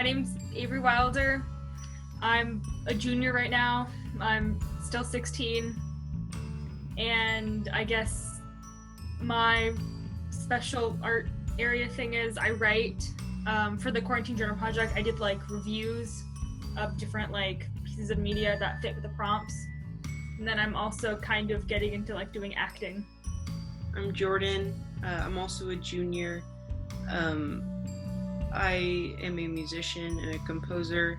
my name's Avery Wilder. I'm a junior right now. I'm still 16. And I guess my special art area thing is I write for the Quarantine Journal Project. I did like reviews of different like pieces of media that fit with the prompts. And then I'm also kind of getting into like doing acting. I'm Jordan. I'm also a junior. I am a musician and a composer,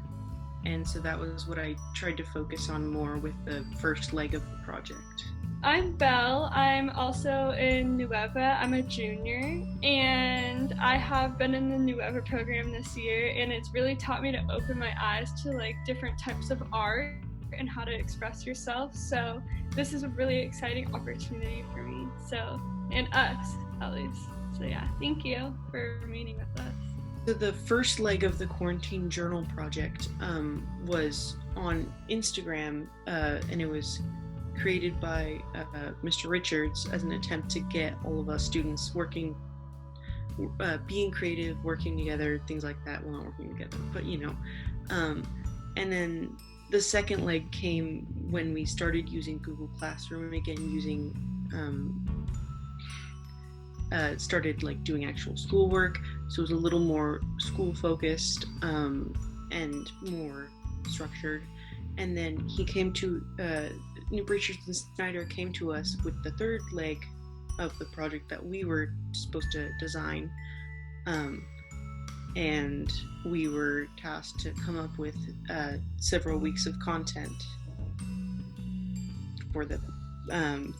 and so that was what I tried to focus on more with the first leg of the project. I'm Belle. I'm also in Nueva. I'm a junior, and I have been in the Nueva program this year, and it's really taught me to open my eyes to like different types of art and how to express yourself. So this is a really exciting opportunity for me. So, and us, at least. So yeah, thank you for meeting with us. So the first leg of the Quarantine Journal Project was on Instagram, and it was created by Mr. Richards as an attempt to get all of us students working, being creative, working together, things like that. Well, not working together, but you know. And then the second leg came when we started using Google Classroom again, using started like doing actual schoolwork, so it was a little more school focused and more structured. And then he came to Richards and Snyder came to us with the third leg of the project that we were supposed to design, and we were tasked to come up with several weeks of content for the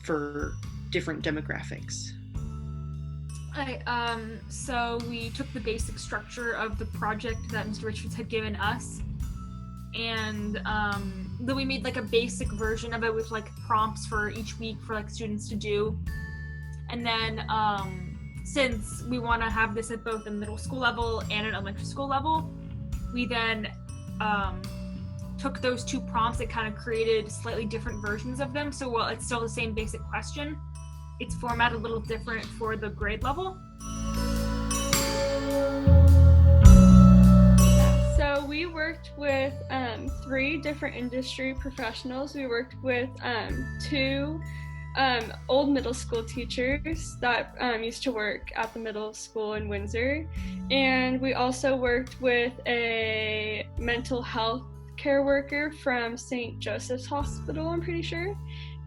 for different demographics. So we took the basic structure of the project that Mr. Richards had given us, and then we made like a basic version of it with like prompts for each week for like students to do. And then since we want to have this at both the middle school level and an elementary school level, we then took those two prompts and kind of created slightly different versions of them. So while it's still the same basic question, it's formatted a little different for the grade level. So we worked with 3 different industry professionals. We worked with 2 old middle school teachers that used to work at the middle school in Windsor. And we also worked with a mental health care worker from St. Joseph's Hospital, I'm pretty sure.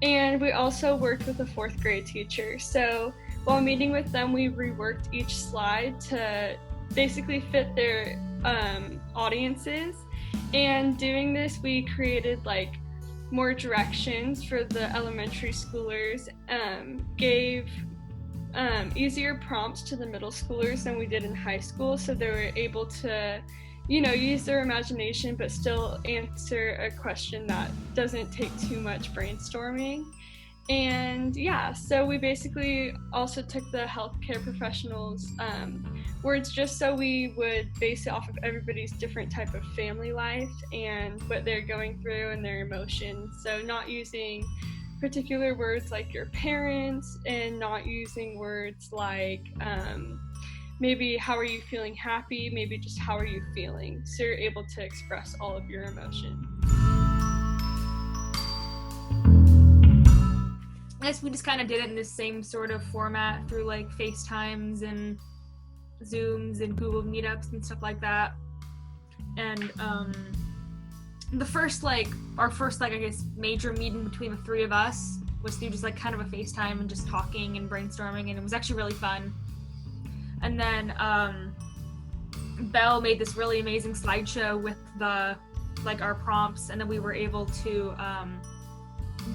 And we also worked with a 4th grade teacher. So while meeting with them, we reworked each slide to basically fit their audiences. And doing this, we created like more directions for the elementary schoolers, gave easier prompts to the middle schoolers than we did in high school, so they were able to, you know, use their imagination but still answer a question that doesn't take too much brainstorming. And yeah, so we basically also took the healthcare professionals' words just so we would base it off of everybody's different type of family life and what they're going through and their emotions. So not using particular words like your parents, and not using words like maybe how are you feeling happy, maybe just how are you feeling, so you're able to express all of your emotion. I guess we just kind of did it in the same sort of format through like FaceTimes and Zooms and Google Meetups and stuff like that. And our first I guess major meeting between the 3 of us was through just like kind of a FaceTime and just talking and brainstorming, and it was actually really fun. And then Belle made this really amazing slideshow with the like our prompts, and then we were able to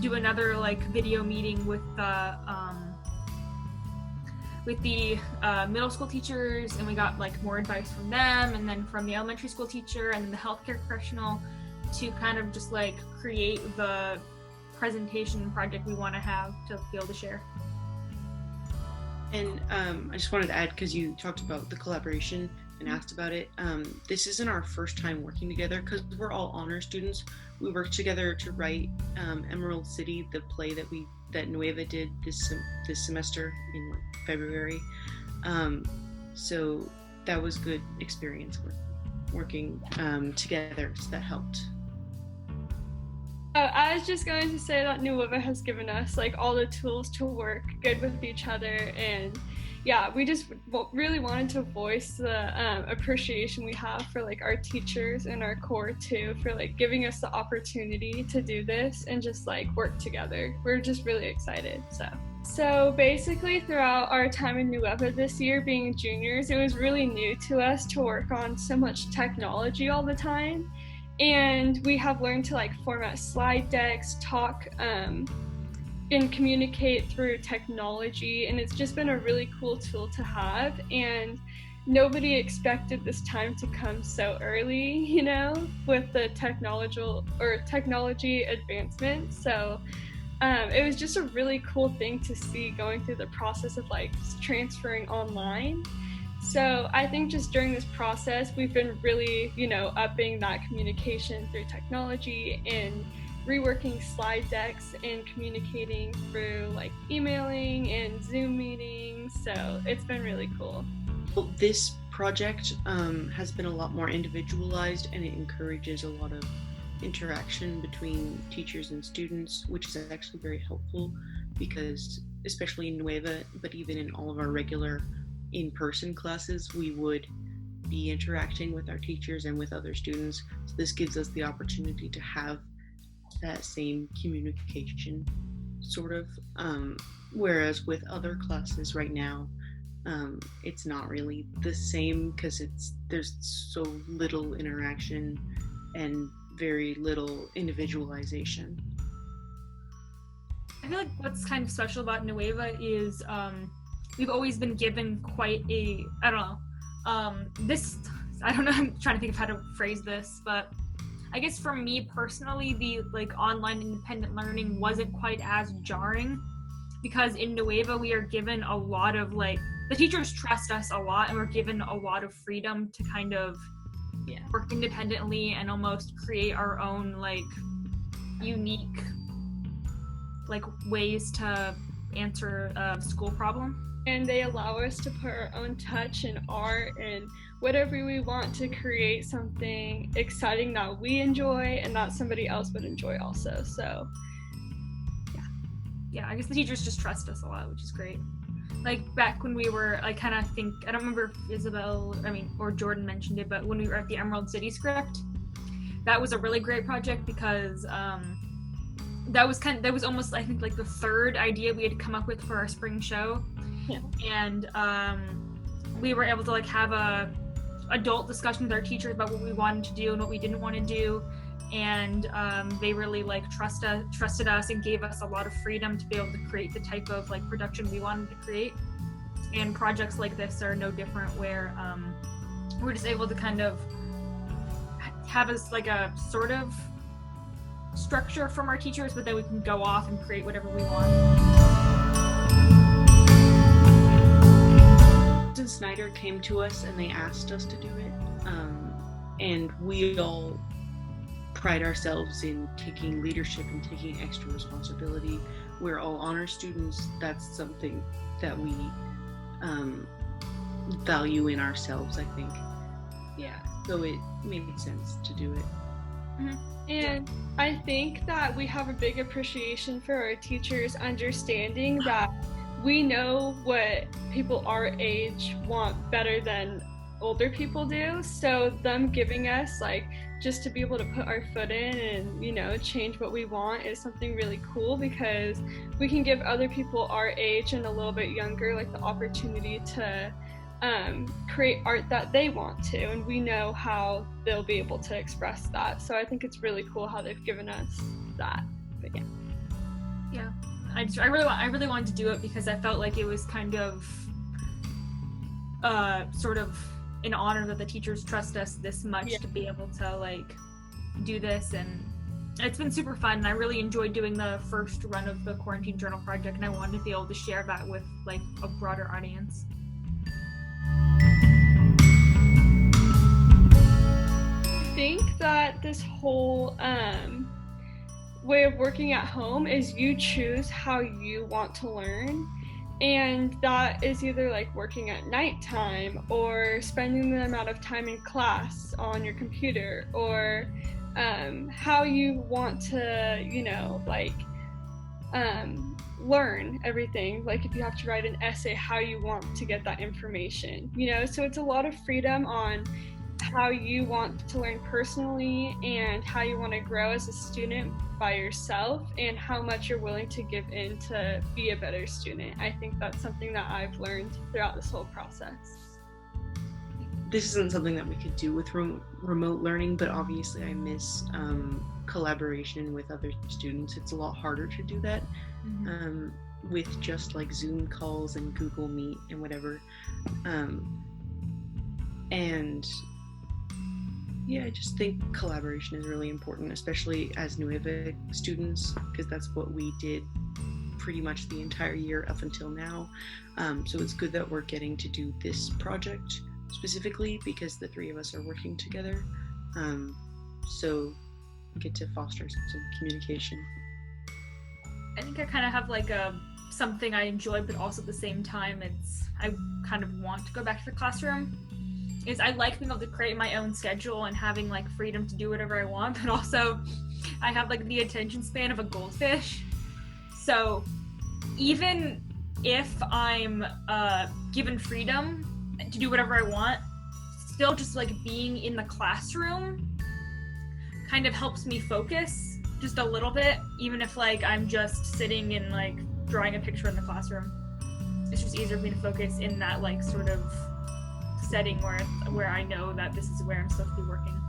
do another like video meeting with the middle school teachers, and we got like more advice from them, and then from the elementary school teacher and then the healthcare professional, to kind of just like create the presentation project we want to have to be able to share. And I just wanted to add, because you talked about the collaboration and asked about it, this isn't our first time working together because we're all honor students. We worked together to write Emerald City, the play that Nueva did this semester in like February. So that was good experience working. working together, so that helped. Oh, I was just going to say that Nueva has given us like all the tools to work good with each other, and yeah, we just really wanted to voice the appreciation we have for like our teachers and our core too, for like giving us the opportunity to do this and just like work together. We're just really excited. So basically throughout our time in Nueva this year, being juniors, it was really new to us to work on so much technology all the time. And we have learned to like format slide decks, talk, and communicate through technology. And it's just been a really cool tool to have. And nobody expected this time to come so early, you know, with the technology advancement. So it was just a really cool thing to see going through the process of like transferring online. So I think just during this process, we've been really, you know, upping that communication through technology and reworking slide decks and communicating through like emailing and Zoom meetings. So it's been really cool. Well, this project has been a lot more individualized, and it encourages a lot of interaction between teachers and students, which is actually very helpful because especially in Nueva, but even in all of our regular in-person classes, we would be interacting with our teachers and with other students. So this gives us the opportunity to have that same communication, sort of. Whereas with other classes right now, it's not really the same because there's so little interaction and very little individualization. I feel like what's kind of special about Nueva is we've always been given quite a, I don't know, I'm trying to think of how to phrase this, but I guess for me personally, the like online independent learning wasn't quite as jarring because in Nueva we are given a lot of like, the teachers trust us a lot and we're given a lot of freedom to kind of work independently and almost create our own like unique like ways to answer a school problem. And they allow us to put our own touch and art and whatever we want to create something exciting that we enjoy and that somebody else would enjoy also. So yeah, I guess the teachers just trust us a lot, which is great. Like back when we were, I kind of think, I don't remember if Isabel, or Jordan mentioned it, but when we were at the Emerald City script, that was a really great project because that was almost, I think, like the third idea we had come up with for our spring show. Yeah. And we were able to like have a adult discussion with our teachers about what we wanted to do and what we didn't want to do, and they really like trusted us and gave us a lot of freedom to be able to create the type of like production we wanted to create. And projects like this are no different, where we're just able to kind of have like a sort of structure from our teachers, but then we can go off and create whatever we want. Snyder came to us and they asked us to do it, and we all pride ourselves in taking leadership and taking extra responsibility. We're all honor students. That's something that we value in ourselves, I think. Yeah. So it made sense to do it. Mm-hmm. And I think that we have a big appreciation for our teachers understanding that we know what people our age want better than older people do. So them giving us like just to be able to put our foot in and, you know, change what we want is something really cool, because we can give other people our age and a little bit younger like the opportunity to create art that they want to, and we know how they'll be able to express that. So I think it's really cool how they've given us that. But yeah. I really wanted to do it because I felt like it was kind of sort of an honor that the teachers trust us this much to be able to like do this, and it's been super fun. And I really enjoyed doing the first run of the Quarantine Journal project, and I wanted to be able to share that with like a broader audience. I think that this whole way of working at home is you choose how you want to learn, And that is either like working at nighttime or spending the amount of time in class on your computer, or how you want to, learn everything. Like if you have to write an essay, how you want to get that information, so it's a lot of freedom on how you want to learn personally and how you want to grow as a student by yourself, and how much you're willing to give in to be a better student. I think that's something that I've learned throughout this whole process. This isn't something that we could do with remote learning, but obviously I miss collaboration with other students. It's a lot harder to do that with just like Zoom calls and Google Meet and whatever. And yeah, I just think collaboration is really important, especially as Nueva students, because that's what we did pretty much the entire year up until now. So it's good that we're getting to do this project specifically because the three of us are working together. So we get to foster some communication. I think I kind of have like something I enjoy, but also at the same time, I kind of want to go back to the classroom. Is I like being able to create my own schedule and having like freedom to do whatever I want, but also I have like the attention span of a goldfish. So even if I'm given freedom to do whatever I want, still just like being in the classroom kind of helps me focus just a little bit, even if like I'm just sitting and like drawing a picture in the classroom. It's just easier for me to focus in that like sort of setting where I know that this is where I'm supposed to be working.